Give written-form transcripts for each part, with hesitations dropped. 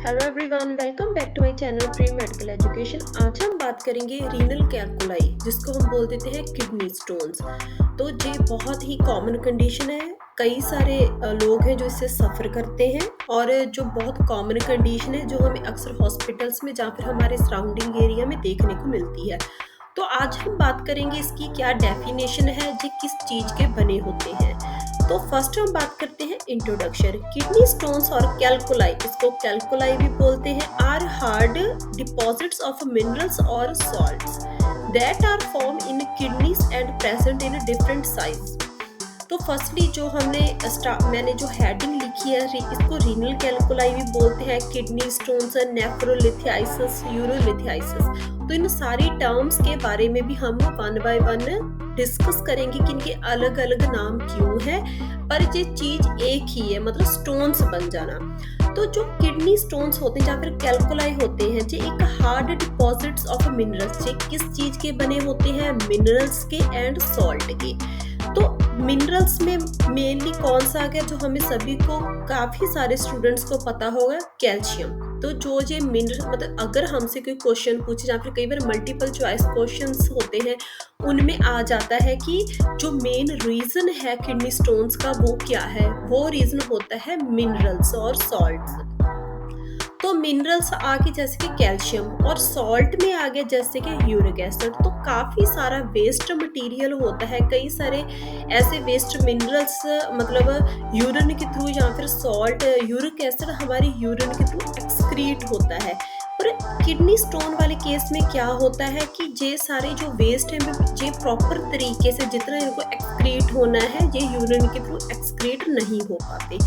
Hello everyone, welcome back to my channel pre medical education. आज हम बात करेंगे रीनल कैलकुलाई, जिसको हम बोल देते हैं किडनी स्टोन्स। तो ये बहुत ही कॉमन कंडीशन है। कई सारे लोग हैं जो इससे सफ़र करते हैं, और जो बहुत कॉमन कंडीशन है जो हमें अक्सर हॉस्पिटल्स में या फिर हमारे सराउंडिंग एरिया में देखने को मिलती है। तो आज हम बात करेंगे इसकी क्या डेफिनेशन है, ये किस चीज़ के बने होते हैं। तो फर्स्ट हम बात करते हैं इंट्रोडक्शन। किडनी स्टोन्स और कैलकुलाई, इसको कैलकुलाई भी बोलते हैं, are hard deposits of minerals और salts that are form in kidneys and present in different size. तो फर्स्टली जो मैंने जो हेडिंग लिखी है, इसको रीनल कैलकुलाई भी बोलते हैं, किडनी स्टोन्स, नेफ्रोलिथियासिस, यूरोलिथियासिस। तो इन सारी टर्म्स के बारे में भी हम वन बाय वन डिस्कस करेंगे कि इनके अलग अलग नाम क्यों है, पर ये चीज एक ही है, मतलब स्टोन्स बन जाना। तो जो किडनी स्टोन्स होते हैं या फिर कैलकुलाई होते हैं, ये एक हार्ड डिपॉजिट्स ऑफ मिनरल्स, ये किस चीज के बने होते हैं? मिनरल्स के एंड सॉल्ट के। तो मिनरल्स में मेनली कौन सा आ गया जो हमें सभी को, काफी सारे स्टूडेंट्स को पता होगा? कैल्शियम। तो जो ये मिनरल, मतलब अगर हमसे कोई क्वेश्चन पूछे या फिर कई बार मल्टीपल चॉइस क्वेश्चंस होते हैं, उनमें आ जाता है कि जो मेन रीजन है किडनी स्टोन्स का वो क्या है? वो रीजन होता है मिनरल्स और सॉल्ट्स। तो मिनरल्स आ गए जैसे कि कैल्शियम, और सॉल्ट में आ गया जैसे कि यूरिक एसिड। तो काफ़ी सारा वेस्ट मटेरियल होता है, कई सारे ऐसे वेस्ट मिनरल्स, मतलब यूरिन के थ्रू या फिर सॉल्ट, यूरिक एसिड हमारी यूरिन के थ्रू एक्सक्रीट होता है। और किडनी स्टोन वाले केस में क्या होता है कि ये सारे जो वेस्ट हैं, ये प्रॉपर तरीके से जितना इनको एक्सक्रीट होना है, ये यूरिन के थ्रू एक्सक्रीट नहीं हो पाते।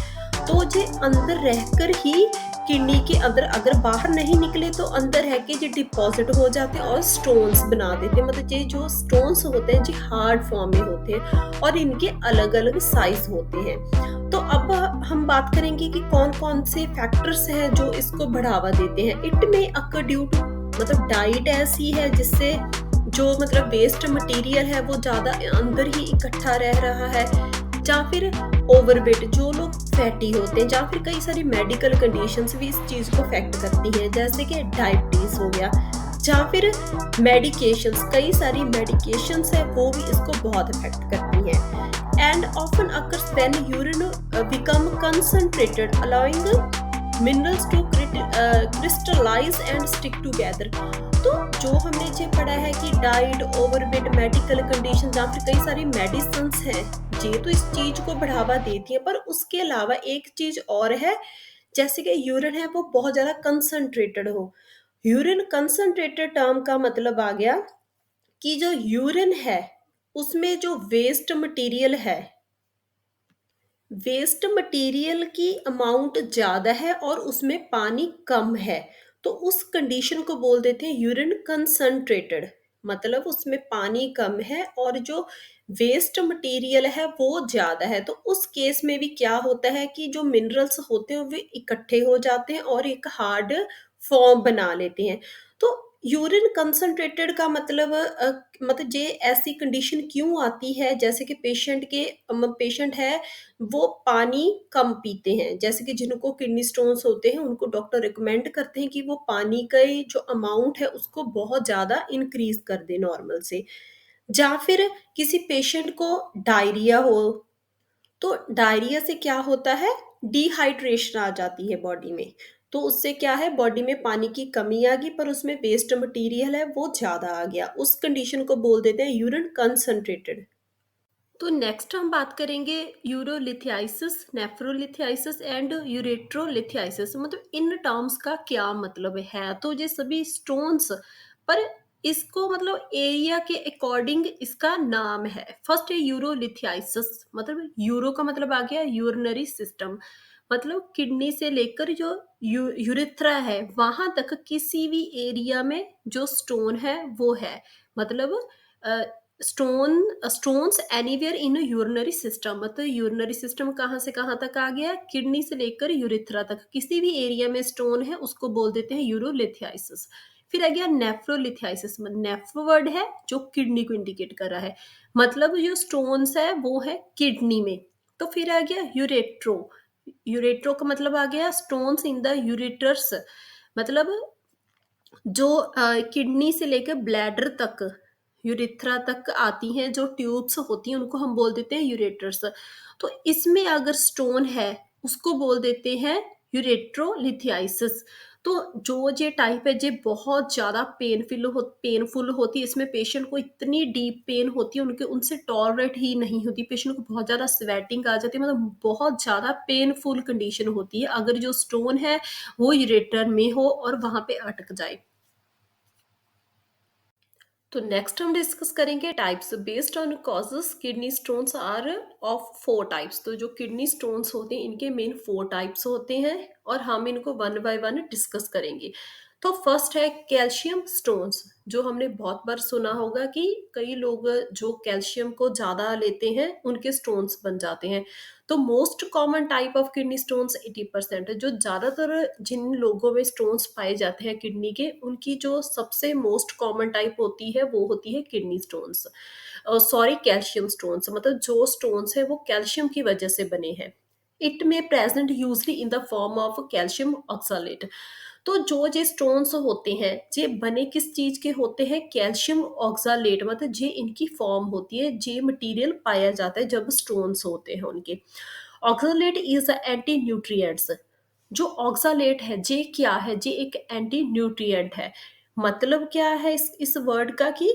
तो ये अंदर रहकर ही किडनी के अंदर, अगर बाहर नहीं निकले तो अंदर रह के ये डिपॉजिट हो जाते हैं और स्टोन्स बना देते हैं। मतलब ये जो स्टोन्स होते हैं ये हार्ड फॉर्म में होते हैं और इनके अलग अलग साइज होते हैं। तो अब हम बात करेंगे कि कौन कौन से फैक्टर्स हैं जो इसको बढ़ावा देते हैं। इट में अकर ड्यू टू, मतलब डाइट ऐसी है जिससे जो मतलब वेस्ट मटेरियल है वो ज़्यादा अंदर ही इकट्ठा रह रहा है, या फिर ओवरवेट, जो लोग फैटी होते हैं, या फिर कई सारी मेडिकल कंडीशंस भी इस चीज़ को अफेक्ट करती हैं, जैसे कि डायबिटीज़ हो गया, या फिर मेडिकेशंस, कई सारी मेडिकेशंस है वो भी इसको बहुत अफेक्ट करती हैं। And often occurs when urine become concentrated allowing minerals to crystallize and stick together. तो जो हमने ये पढ़ा है कि डाइट, ओवरवेट, मेडिकल कंडीशन या फिर कई सारी मेडिसिन्स हैं, ये तो इस चीज को बढ़ावा देती है, पर उसके अलावा एक चीज और है, जैसे कि यूरिन है वो बहुत ज्यादा कंसंट्रेटेड हो। यूरिन कंसंट्रेटेड टर्म का मतलब आ गया कि जो यूरिन है उसमें जो वेस्ट मटेरियल की अमाउंट ज़्यादा है और उसमें पानी कम है। तो उस कंडीशन को बोल देते हैं यूरिन कंसंट्रेटेड, मतलब उसमें पानी कम है और जो वेस्ट मटेरियल है वो ज़्यादा है। तो उस केस में भी क्या होता है कि जो मिनरल्स होते हैं वे इकट्ठे हो जाते हैं और एक हार्ड फॉर्म बना लेते हैं। तो यूरिन कंसंट्रेटेड का मतलब ये ऐसी कंडीशन क्यों आती है, जैसे कि पेशेंट है वो पानी कम पीते हैं, जैसे कि जिनको किडनी स्टोन्स होते हैं उनको डॉक्टर रिकमेंड करते हैं कि वो पानी का जो अमाउंट है उसको बहुत ज़्यादा इंक्रीज कर दे नॉर्मल से। या फिर किसी पेशेंट को डायरिया हो, तो डायरिया से क्या होता है, डिहाइड्रेशन आ जाती है बॉडी में। तो उससे क्या है, बॉडी में पानी की कमी आ गई पर उसमें वेस्ट मटेरियल है वो ज़्यादा आ गया, उस कंडीशन को बोल देते हैं यूरिन कंसंट्रेटेड। तो नेक्स्ट हम बात करेंगे यूरोलिथियासिस, नेफ्रोलिथियासिस एंड यूरेट्रोलिथियासिस। मतलब इन टर्म्स का क्या मतलब है? तो ये सभी स्टोन्स, पर इसको मतलब एरिया के अकॉर्डिंग इसका नाम है। फर्स्ट है यूरोलिथियासिस, मतलब यूरो का मतलब आ गया यूरिनरी सिस्टम, मतलब किडनी से लेकर जो यूरिथ्रा है वहां तक किसी भी एरिया में जो स्टोन है वो है। मतलब stones anywhere in urinary system, मतलब यूरिनरी सिस्टम कहाँ से कहाँ तक आ गया, किडनी से लेकर यूरिथ्रा तक किसी भी एरिया में स्टोन है उसको बोल देते हैं यूरोलिथियासिस। फिर आ गया नेफ्रोलिथियासिस, मतलब नेफ्रो वर्ड है जो किडनी को इंडिकेट कर रहा है, मतलब जो स्टोन्स है वो है किडनी में। तो फिर आ गया यूरेट्रो, यूरेट्रो का मतलब आ गया स्टोन्स इन द यूरेटर्स, मतलब जो किडनी से लेकर ब्लैडर तक, यूरेथ्रा तक आती हैं जो ट्यूब्स होती हैं उनको हम बोल देते हैं यूरेटर्स। तो इसमें अगर स्टोन है उसको बोल देते हैं यूरेट्रोलिथियासिस। तो जो ये टाइप है ये बहुत ज़्यादा पेनफुल होती है, इसमें पेशेंट को इतनी डीप पेन होती है, उनके उनसे टॉलरेट ही नहीं होती, पेशेंट को बहुत ज़्यादा स्वेटिंग आ जाती है, मतलब बहुत ज़्यादा पेनफुल कंडीशन होती है अगर जो स्टोन है वो यूरेटर में हो और वहाँ पे अटक जाए। तो नेक्स्ट हम डिस्कस करेंगे types based on causes. Kidney stones are of 4 types. तो जो किडनी स्टोन्स होते हैं इनके मेन 4 टाइप्स होते हैं और हम इनको वन बाय वन डिस्कस करेंगे। तो फर्स्ट है कैल्शियम स्टोन्स, जो हमने बहुत बार सुना होगा कि कई लोग जो कैल्शियम को ज़्यादा लेते हैं उनके स्टोन्स बन जाते हैं। तो most common type of kidney stones 80% है। जो ज़्यादातर जिन लोगों में स्टोन्स पाए जाते हैं किडनी के, उनकी जो सबसे मोस्ट कॉमन टाइप होती है वो होती है kidney stones, sorry calcium stones, मतलब जो स्टोन्स है वो कैल्शियम की वजह से बने हैं। इट में present usually in the form of calcium oxalate. तो जो ये स्टोन्स होते हैं ये बने किस चीज के होते हैं, कैल्शियम ऑक्सालेट, मतलब ये इनकी फॉर्म होती है, ये मटेरियल पाया जाता है जब स्टोन्स होते हैं उनके। Oxalate is anti nutrients. जो ऑक्सालेट है ये क्या है, ये एक एंटी न्यूट्रिएंट है। मतलब क्या है इस वर्ड का कि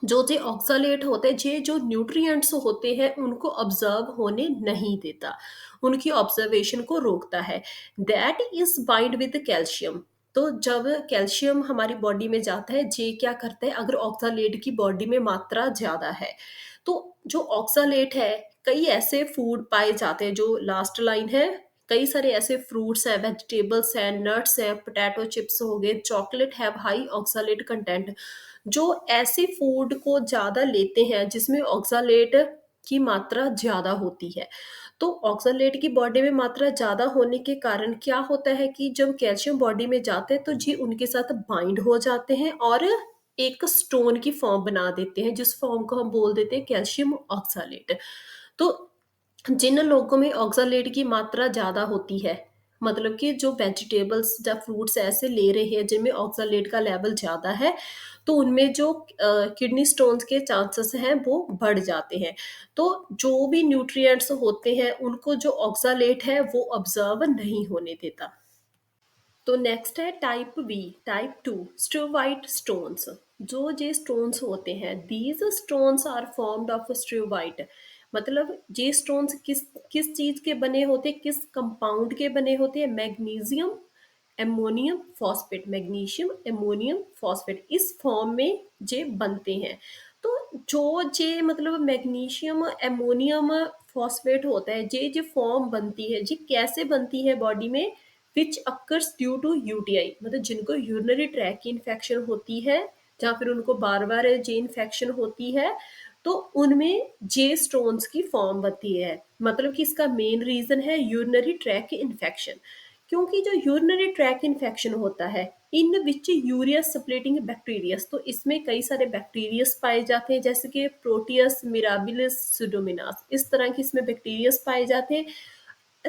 जो जे ऑक्सालेट होते हैं ये जो न्यूट्रिएंट्स होते हैं उनको ऑब्जर्व होने नहीं देता, उनकी ऑब्जर्वेशन को रोकता है। That is bind with calcium. तो जब कैल्शियम हमारी बॉडी में जाता है ये क्या करता है, अगर ऑक्सालेट की बॉडी में मात्रा ज्यादा है तो जो ऑक्सालेट है, कई ऐसे फूड पाए जाते हैं, जो लास्ट लाइन है, कई सारे ऐसे फ्रूट्स हैं, वेजिटेबल्स हैं, नट्स हैं, पोटैटो चिप्स हो गए, chocolate have high oxalate content. जो ऐसे फूड को ज़्यादा लेते हैं जिसमें ऑक्सालेट की मात्रा ज़्यादा होती है, तो ऑक्सालेट की बॉडी में मात्रा ज़्यादा होने के कारण क्या होता है कि जब कैल्शियम बॉडी में जाते हैं तो जी उनके साथ बाइंड हो जाते हैं और एक स्टोन की फॉर्म बना देते हैं, जिस फॉर्म को हम बोल देते हैं कैल्शियम ऑक्सालेट। तो जिन लोगों में ऑक्सालेट की मात्रा ज़्यादा होती है, मतलब कि जो वेजिटेबल्स या फ्रूट्स ऐसे ले रहे हैं जिनमें ऑक्सालेट का लेवल ज़्यादा है, तो उनमें जो किडनी स्टोन्स के चांसेस हैं वो बढ़ जाते हैं। तो जो भी न्यूट्रिएंट्स होते हैं उनको जो ऑक्सालेट है वो ऑब्जर्व नहीं होने देता। तो नेक्स्ट है type B, type two, struvite stones. जो ये स्टोन्स होते हैं these stones are formed of struvite. मतलब ये स्टोन्स किस किस चीज के बने होते हैं, किस कंपाउंड के बने होते हैं, magnesium ammonium phosphate, magnesium ammonium phosphate, इस फॉर्म में ये बनते हैं। तो जो ये मतलब मैग्नीशियम एमोनियम फॉस्फेट होता है, ये फॉर्म बनती है, ये कैसे बनती है बॉडी में, विच अक्कर्स ड्यू टू यूटीआई, मतलब जिनको यूरिनरी ट्रैक की इन्फेक्शन होती है या फिर उनको बार बार जे इन्फेक्शन होती है, तो उनमें जे स्टोन्स की फॉर्म बनती है। मतलब कि इसका मेन रीजन है यूरिनरी ट्रैक इन्फेक्शन। क्योंकि जो यूरिनरी ट्रैक इन्फेक्शन होता है इन विच यूरिया स्प्लिटिंग बैक्टीरियस, तो इसमें कई सारे बैक्टीरियस पाए जाते हैं, जैसे कि प्रोटियस मिराबिलिस सुडोमिनास, इस तरह के इसमें बैक्टीरियस पाए जाते हैं।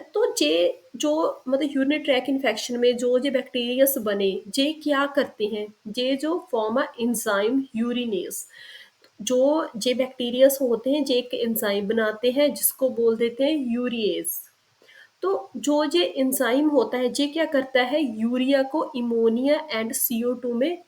तो जे जो मतलब यूरिनरी ट्रैक इन्फेक्शन में जो जे बैक्टीरियस बने, जे क्या करते हैं, जे जो फॉर्म अ एंजाइम यूरिनेज, जो जे बैक्टीरियस होते हैं जे एक एंजाइम बनाते हैं जिसको बोल देते हैं यूरिएज। तो जो ये एंजाइम होता है ये क्या करता है, यूरिया को इमोनिया एंड CO2 में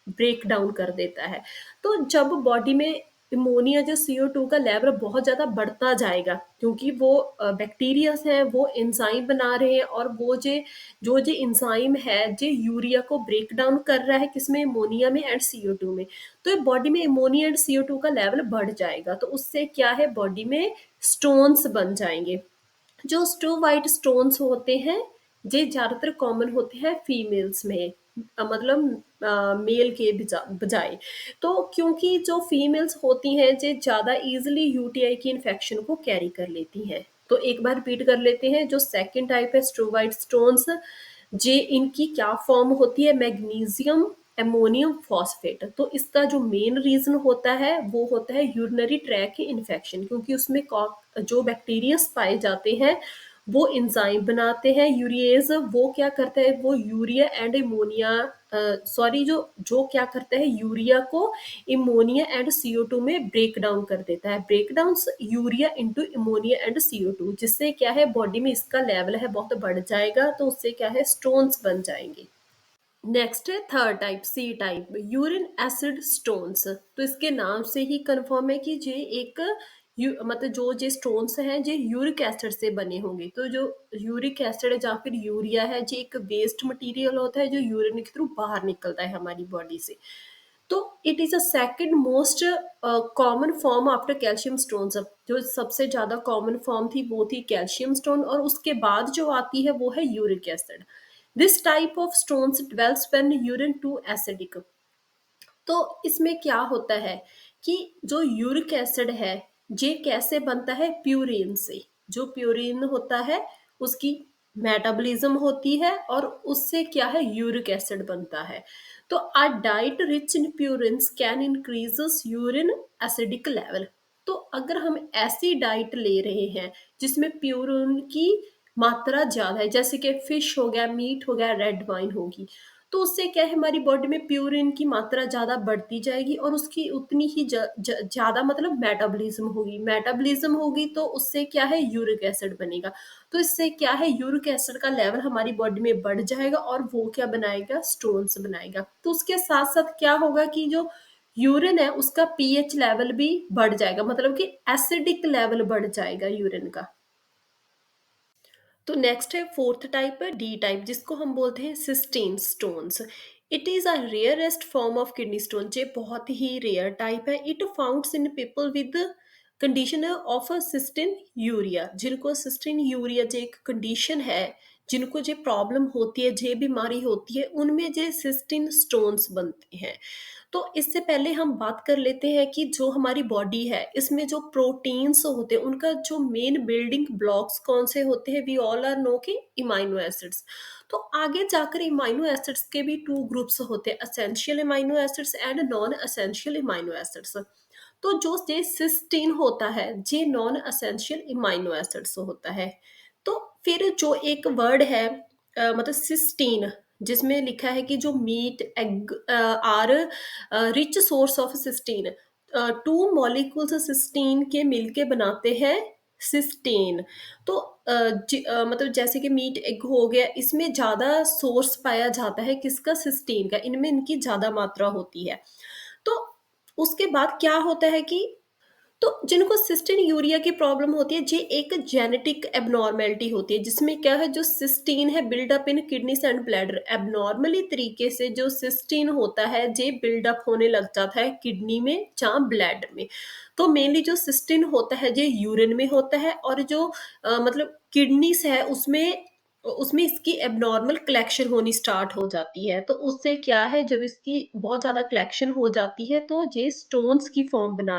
ब्रेक डाउन कर देता है। तो जब बॉडी में इमोनिया जो CO2 का लेवल बहुत ज़्यादा बढ़ता जाएगा, क्योंकि वो बैक्टीरियाज हैं, वो एंजाइम बना रहे हैं और वो जो एंजाइम है जो यूरिया को ब्रेक डाउन कर रहा है किसमें, इमोनिया में एंड CO2 में। तो बॉडी में इमोनिया एंड CO2 का लेवल बढ़ जाएगा, तो उससे क्या है बॉडी में स्टोन्स बन जाएंगे। जो स्टो वाइट स्टोन्स होते हैं ये ज़्यादातर कॉमन होते हैं फीमेल्स में, मतलब मेल के बजाय। तो क्योंकि जो फीमेल्स होती हैं ये ज़्यादा इजीली यूटीआई की इन्फेक्शन को कैरी कर लेती हैं। तो एक बार रिपीट कर लेते हैं, जो सेकंड टाइप है स्ट्रोवाइट स्टोन्स, जे इनकी क्या फॉर्म होती है, मैग्नीशियम एमोनियम फॉस्फेट। तो इसका जो मेन रीजन होता है वो होता है यूरिनरी ट्रैक की इन्फेक्शन, क्योंकि उसमें जो बैक्टीरियस पाए जाते हैं वो एंजाइम बनाते हैं यूरिएज, वो क्या करता है, वो यूरिया एंड इमोनिया, सॉरी, जो जो क्या करता है, यूरिया को इमोनिया एंड CO2 में ब्रेक डाउन कर देता है, break down urea into ammonia and CO2, जिससे क्या है बॉडी में इसका लेवल है बहुत बढ़ जाएगा, तो उससे क्या है स्टोन्स बन जाएंगे। नेक्स्ट है third type, C type, urine acid stones. तो इसके नाम से ही कंफर्म है कि ये एक मतलब जो ये स्टोन्स हैं ये यूरिक एसिड से बने होंगे। तो जो यूरिक एसिड है या फिर यूरिया है, ये एक वेस्ट मटेरियल होता है जो यूरिन के थ्रू बाहर निकलता है हमारी बॉडी से। तो it is a second most common form after calcium stones. जो सबसे ज्यादा कॉमन फॉर्म थी वो थी कैल्शियम स्टोन, और उसके बाद जो आती है वो है uric acid. This type of stones develops when urine too acidic. तो इसमें क्या होता है कि जो यूरिक एसिड है ये कैसे बनता है, प्यूरिन से। जो प्यूरिन होता है उसकी मेटाबॉलिज्म होती है और उससे क्या है यूरिक एसिड बनता है। तो a diet rich in purines can increases urine acidic level. तो अगर हम ऐसी डाइट ले रहे हैं जिसमें प्यूरिन की मात्रा ज्यादा है, जैसे कि फिश हो गया, मीट हो गया, रेड वाइन होगी, तो उससे क्या है हमारी बॉडी में प्यूरिन की मात्रा ज़्यादा बढ़ती जाएगी और उसकी उतनी ही ज़्यादा मतलब मेटाबॉलिज्म होगी तो उससे क्या है यूरिक एसिड बनेगा। तो इससे क्या है यूरिक एसिड का लेवल हमारी बॉडी में बढ़ जाएगा और वो क्या बनाएगा, स्टोन्स बनाएगा। तो उसके साथ साथ क्या होगा कि जो यूरिन है उसका पीएच लेवल भी बढ़ जाएगा, मतलब कि एसिडिक लेवल बढ़ जाएगा यूरिन का। तो नेक्स्ट है फोर्थ टाइप है डी टाइप, जिसको हम बोलते हैं cystine stones. It is a rarest form of kidney stone. ये बहुत ही रेयर टाइप है। It founds in people with condition of a cystinuria. जिनको सिस्टीन यूरिया जो एक कंडीशन है, जिनको जो प्रॉब्लम होती है, जो बीमारी होती है, उनमें जो सिस्टीन स्टोन्स बनते हैं। तो इससे पहले हम बात कर लेते हैं कि जो हमारी बॉडी है इसमें जो प्रोटीन्स होते हैं उनका जो मेन बिल्डिंग ब्लॉक्स कौन से होते हैं। वी ऑल आर नो कि इमाइनो एसिड्स। तो आगे जाकर इमाइनो एसिड्स के भी टू ग्रुप्स होते हैं, essential amino acids and non essential amino acids. तो जो ये सिस्टीन होता है ये नॉन असेंशियल इमाइनो एसिड्स होता है। तो फिर जो एक वर्ड है मतलब सिस्टीन, जिसमें लिखा है कि जो meat egg are rich source of cystine. Two molecules cystine के मिलके बनाते हैं सिस्टेन। तो मतलब जैसे कि मीट एग हो गया, इसमें ज़्यादा सोर्स पाया जाता है किसका, सिस्टीन का, इनमें इनकी ज़्यादा मात्रा होती है। तो उसके बाद क्या होता है कि तो जिनको सिस्टीन यूरिया की प्रॉब्लम होती है, ये एक जेनेटिक एबनॉर्मेलिटी होती है, जिसमें क्या है जो सिस्टीन है buildup in kidneys and bladder. Abnormally तरीके से जो सिस्टीन होता है ये बिल्डअप होने लग जाता है किडनी में जहाँ ब्लैडर में। तो मेनली जो सिस्टीन होता है ये यूरिन में होता है, और जो मतलब किडनीस है उसमें उसमें इसकी एबनॉर्मल कलेक्शन होनी स्टार्ट हो जाती है। तो उससे क्या है जब इसकी बहुत ज्यादा कलेक्शन हो जाती है तो ये स्टोन्स की फॉर्म बना